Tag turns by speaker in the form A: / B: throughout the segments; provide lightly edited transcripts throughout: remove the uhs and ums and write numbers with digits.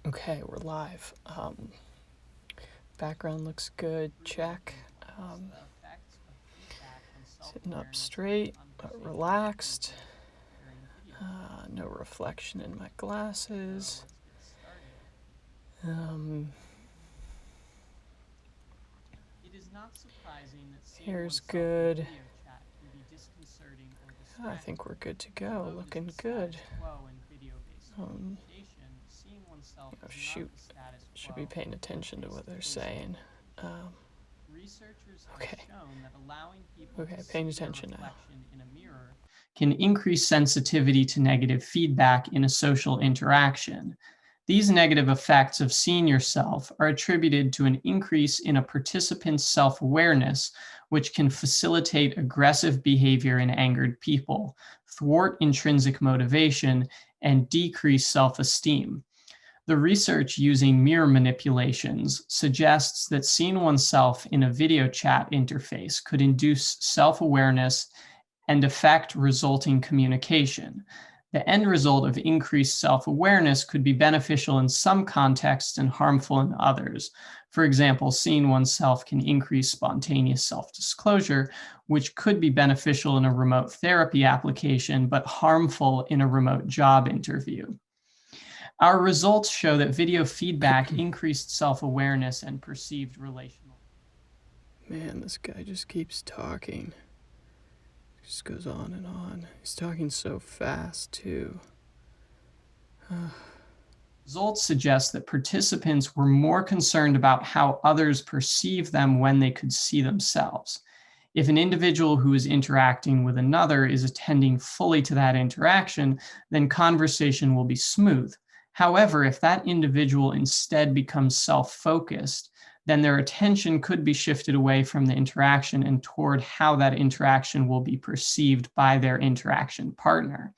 A: Okay, we're live. Background looks good. Check. Sitting up straight, but relaxed. No reflection in my glasses. Hair's good. I think we're good to go. Looking good. Shoot. Should be paying attention to what they're saying. Okay, paying attention now. Can increase sensitivity to negative feedback in a social interaction. These negative effects of seeing yourself are attributed to an increase in a participant's self-awareness, which can facilitate aggressive behavior in angered people, thwart intrinsic motivation, and decrease self-esteem. The research using mirror manipulations suggests that seeing oneself in a video chat interface could induce self-awareness and affect resulting communication. The end result of increased self-awareness could be beneficial in some contexts and harmful in others. For example, seeing oneself can increase spontaneous self-disclosure, which could be beneficial in a remote therapy application, but harmful in a remote job interview. Our results show that video feedback increased self-awareness and perceived relational. Man, this guy just keeps talking. Just goes on and on. He's talking so fast, too. Results suggest that participants were more concerned about how others perceive them when they could see themselves. If an individual who is interacting with another is attending fully to that interaction, then conversation will be smooth. However, if that individual instead becomes self-focused, then their attention could be shifted away from the interaction and toward how that interaction will be perceived by their interaction partner.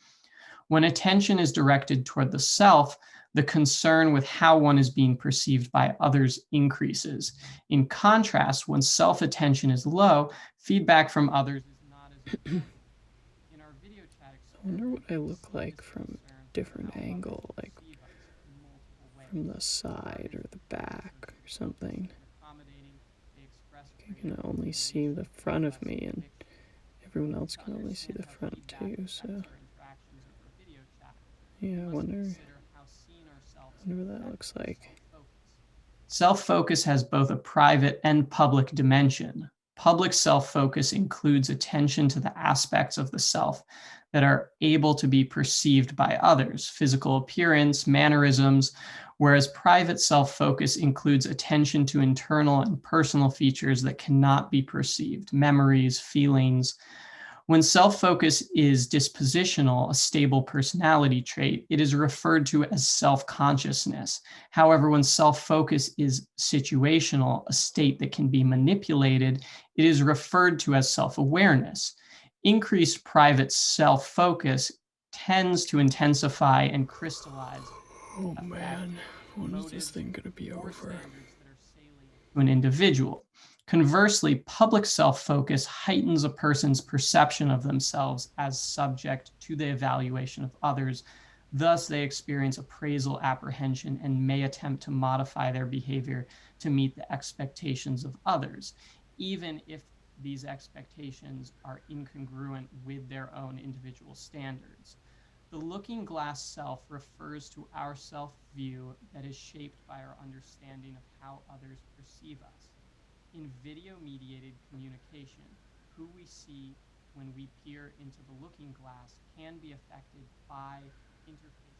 A: When attention is directed toward the self, the concern with how one is being perceived by others increases. In contrast, when self-attention is low, feedback from others is not as important. In our video chat, I wonder what I look like from a different angle, like from the side or the back or something. I can only see the front of me, and everyone else can only see the front too, so yeah, I wonder what that looks like. Self-focus has both a private and public dimension. Public self-focus includes attention to the aspects of the self that are able to be perceived by others, physical appearance, mannerisms, whereas private self-focus includes attention to internal and personal features that cannot be perceived, memories, feelings. When self-focus is dispositional, a stable personality trait, it is referred to as self-consciousness. However, when self-focus is situational, a state that can be manipulated, it is referred to as self-awareness. Increased private self-focus tends to intensify and crystallize. Oh man, when is this thing going to be over? An individual. Conversely, public self-focus heightens a person's perception of themselves as subject to the evaluation of others. Thus, they experience appraisal, apprehension, and may attempt to modify their behavior to meet the expectations of others, even if these expectations are incongruent with their own individual standards. The looking glass self refers to our self-view that is shaped by our understanding of how others perceive us. In video-mediated communication, who we see when we peer into the looking glass can be affected by interface.